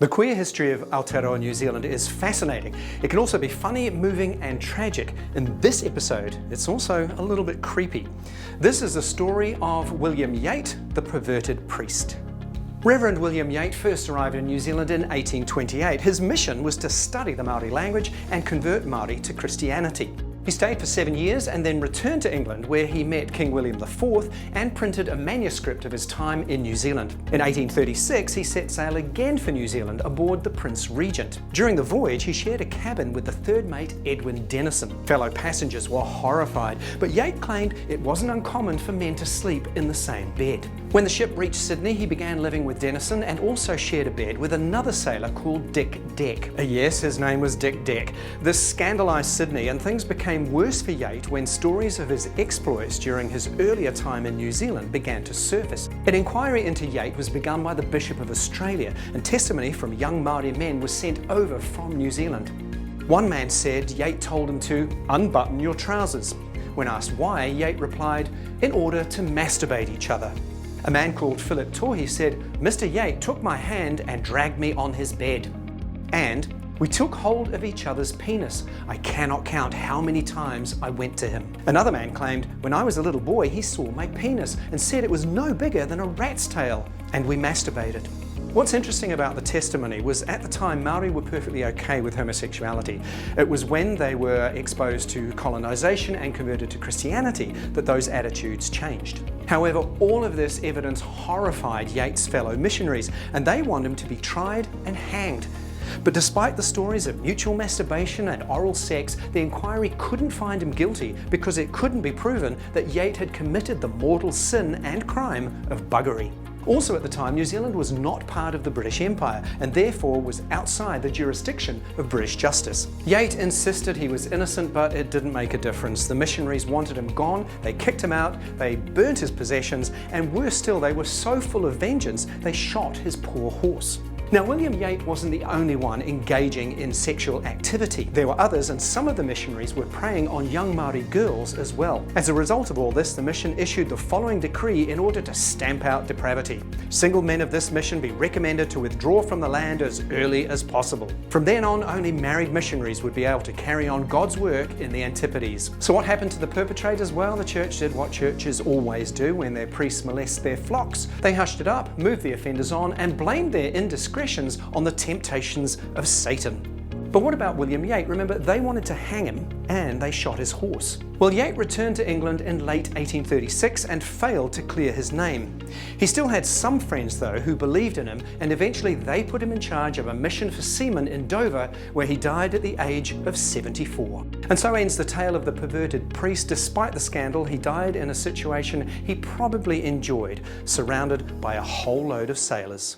The queer history of Aotearoa New Zealand is fascinating. It can also be funny, moving and tragic. In this episode, it's also a little bit creepy. This is the story of William Yate, the perverted priest. Reverend William Yate first arrived in New Zealand in 1828. His mission was to study the Māori language and convert Māori to Christianity. He stayed for 7 years and then returned to England, where he met King William IV and printed a manuscript of his time in New Zealand. In 1836, he set sail again for New Zealand aboard the Prince Regent. During the voyage, he shared a cabin with the third mate, Edwin Denison. Fellow passengers were horrified, but Yate claimed it wasn't uncommon for men to sleep in the same bed. When the ship reached Sydney, he began living with Denison and also shared a bed with another sailor called Dick Deck. Yes, his name was Dick Deck. This scandalised Sydney, and things became worse for Yate when stories of his exploits during his earlier time in New Zealand began to surface. An inquiry into Yate was begun by the Bishop of Australia, and testimony from young Māori men was sent over from New Zealand. One man said Yate told him to unbutton your trousers. When asked why, Yate replied, "In order to masturbate each other." A man called Philip Tohi said, "Mr. Yate took my hand and dragged me on his bed. And we took hold of each other's penis. I cannot count how many times I went to him." Another man claimed, "When I was a little boy, he saw my penis and said it was no bigger than a rat's tail, and we masturbated." What's interesting about the testimony was at the time Māori were perfectly okay with homosexuality. It was when they were exposed to colonisation and converted to Christianity that those attitudes changed. However, all of this evidence horrified Yate's fellow missionaries, and they want him to be tried and hanged. But despite the stories of mutual masturbation and oral sex, the inquiry couldn't find him guilty because it couldn't be proven that Yate had committed the mortal sin and crime of buggery. Also at the time, New Zealand was not part of the British Empire and therefore was outside the jurisdiction of British justice. Yate insisted he was innocent, but it didn't make a difference. The missionaries wanted him gone, they kicked him out, they burnt his possessions, and worse still, they were so full of vengeance, they shot his poor horse. Now, William Yate wasn't the only one engaging in sexual activity. There were others, and some of the missionaries were preying on young Māori girls as well. As a result of all this, the mission issued the following decree in order to stamp out depravity. Single men of this mission be recommended to withdraw from the land as early as possible. From then on, only married missionaries would be able to carry on God's work in the Antipodes. So what happened to the perpetrators? Well, the church did what churches always do when their priests molest their flocks. They hushed it up, moved the offenders on, and blamed their indiscretion on the temptations of Satan. But what about William Yate? Remember, they wanted to hang him and they shot his horse. Well, Yate returned to England in late 1836 and failed to clear his name. He still had some friends though who believed in him, and eventually they put him in charge of a mission for seamen in Dover, where he died at the age of 74. And so ends the tale of the perverted priest. Despite the scandal, he died in a situation he probably enjoyed, surrounded by a whole load of sailors.